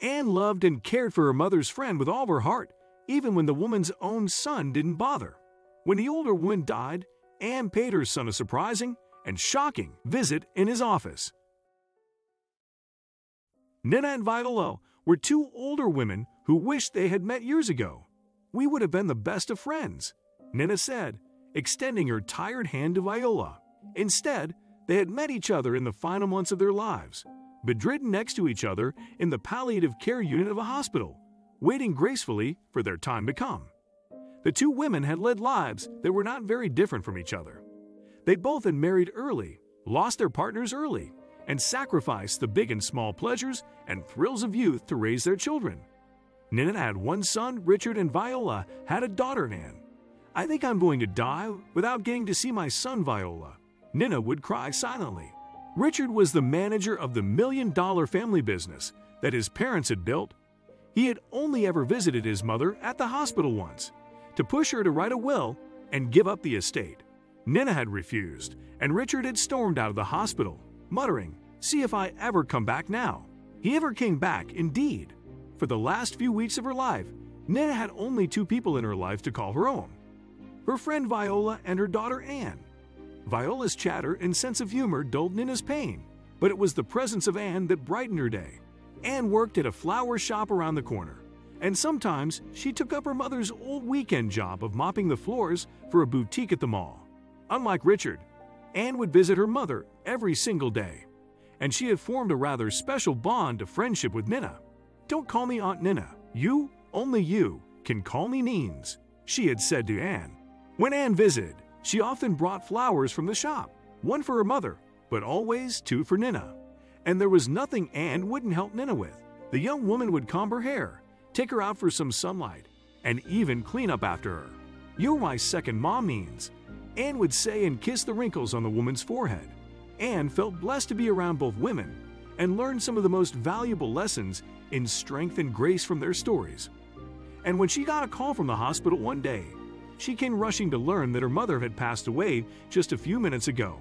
Anne loved and cared for her mother's friend with all her heart, even when the woman's own son didn't bother. When the older woman died, Anne paid her son a surprising and shocking visit in his office. Nina and Viola were two older women who wished they had met years ago. "We would have been the best of friends," Nina said, extending her tired hand to Viola. Instead, they had met each other in the final months of their lives, bedridden next to each other in the palliative care unit of a hospital, waiting gracefully for their time to come. The two women had led lives that were not very different from each other. They both had married early, lost their partners early, and sacrificed the big and small pleasures and thrills of youth to raise their children. Nina had one son, Richard, and Viola had a daughter, Anne. "I think I'm going to die without getting to see my son, Viola," Nina would cry silently. Richard was the manager of the million-dollar family business that his parents had built. He had only ever visited his mother at the hospital once, to push her to write a will and give up the estate. Nina had refused, and Richard had stormed out of the hospital, muttering, "See if I ever come back now." He ever came back, indeed. For the last few weeks of her life, Nina had only two people in her life to call her own: her friend Viola and her daughter Anne. Viola's chatter and sense of humor dulled Nina's pain, but it was the presence of Anne that brightened her day. Anne worked at a flower shop around the corner, and sometimes she took up her mother's old weekend job of mopping the floors for a boutique at the mall. Unlike Richard, Anne would visit her mother every single day, and she had formed a rather special bond of friendship with Nina. "Don't call me Aunt Nina. You, only you, can call me Neens," she had said to Anne. When Anne visited, she often brought flowers from the shop, one for her mother, but always two for Nina. And there was nothing Anne wouldn't help Nina with. The young woman would comb her hair, take her out for some sunlight, and even clean up after her. "You're my second mom, Neens," Anne would say and kiss the wrinkles on the woman's forehead. Anne felt blessed to be around both women and learn some of the most valuable lessons in strength and grace from their stories. And when she got a call from the hospital one day, she came rushing to learn that her mother had passed away just a few minutes ago.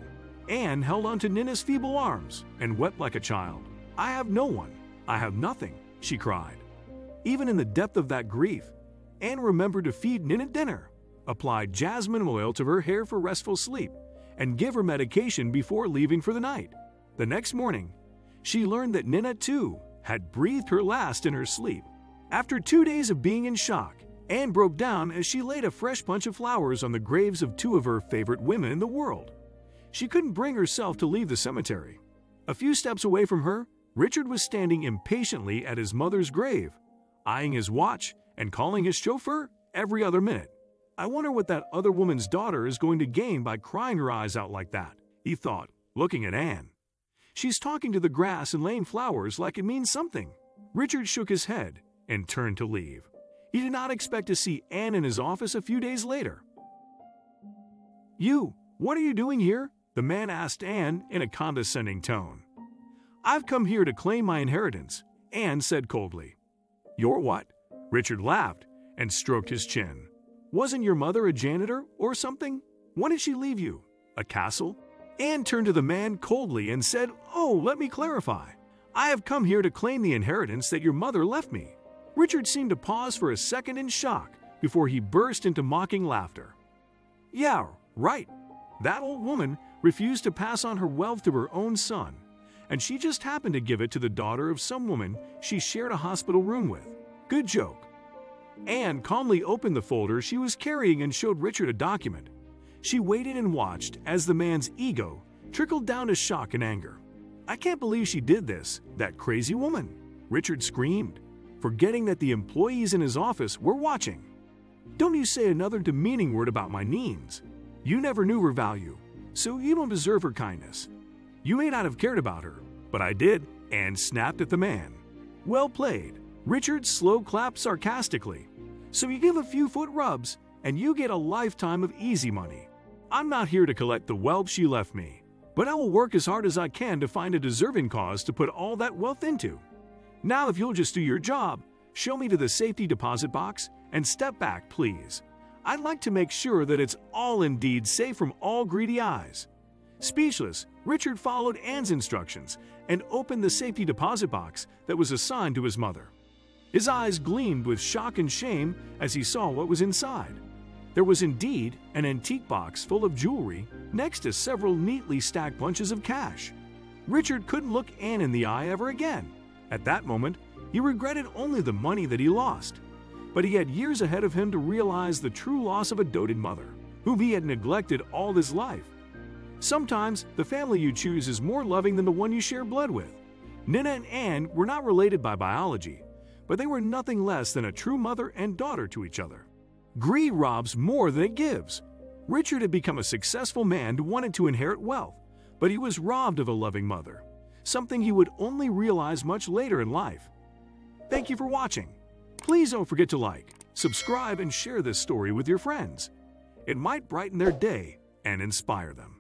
Anne held onto Nina's feeble arms and wept like a child. "I have no one. I have nothing," she cried. Even in the depth of that grief, Anne remembered to feed Nina dinner, apply jasmine oil to her hair for restful sleep, and give her medication before leaving for the night. The next morning, she learned that Nina, too, had breathed her last in her sleep. After 2 days of being in shock, Anne broke down as she laid a fresh bunch of flowers on the graves of two of her favorite women in the world. She couldn't bring herself to leave the cemetery. A few steps away from her, Richard was standing impatiently at his mother's grave, eyeing his watch and calling his chauffeur every other minute. "I wonder what that other woman's daughter is going to gain by crying her eyes out like that," he thought, looking at Anne. "She's talking to the grass and laying flowers like it means something." Richard shook his head and turned to leave. He did not expect to see Anne in his office a few days later. "You, what are you doing here?" the man asked Anne in a condescending tone. "I've come here to claim my inheritance," Anne said coldly. "Your what?" Richard laughed and stroked his chin. "Wasn't your mother a janitor or something? When did she leave you? A castle?" Anne turned to the man coldly and said, "Oh, let me clarify. I have come here to claim the inheritance that your mother left me." Richard seemed to pause for a second in shock before he burst into mocking laughter. "Yeah, right. That old woman refused to pass on her wealth to her own son, and she just happened to give it to the daughter of some woman she shared a hospital room with. Good joke." Anne calmly opened the folder she was carrying and showed Richard a document. She waited and watched as the man's ego trickled down to shock and anger. "I can't believe she did this, that crazy woman," Richard screamed, forgetting that the employees in his office were watching. "Don't you say another demeaning word about my Neens. You never knew her value, so you don't deserve her kindness. You may not have cared about her, but I did," Anne snapped at the man. "Well played," Richard slow clapped sarcastically. "So you give a few foot rubs, and you get a lifetime of easy money. I'm not here to collect the wealth she left me, but I will work as hard as I can to find a deserving cause to put all that wealth into. Now if you'll just do your job, show me to the safety deposit box, and step back, please. I'd like to make sure that it's all indeed safe from all greedy eyes." Speechless, Richard followed Anne's instructions and opened the safety deposit box that was assigned to his mother. His eyes gleamed with shock and shame as he saw what was inside. There was indeed an antique box full of jewelry next to several neatly stacked bunches of cash. Richard couldn't look Anne in the eye ever again. At that moment, he regretted only the money that he lost. But he had years ahead of him to realize the true loss of a doted mother, whom he had neglected all his life. Sometimes, the family you choose is more loving than the one you share blood with. Nina and Anne were not related by biology, but they were nothing less than a true mother and daughter to each other. Greed robs more than it gives. Richard had become a successful man who wanted to inherit wealth, but he was robbed of a loving mother, something he would only realize much later in life. Thank you for watching. Please don't forget to like, subscribe, and share this story with your friends. It might brighten their day and inspire them.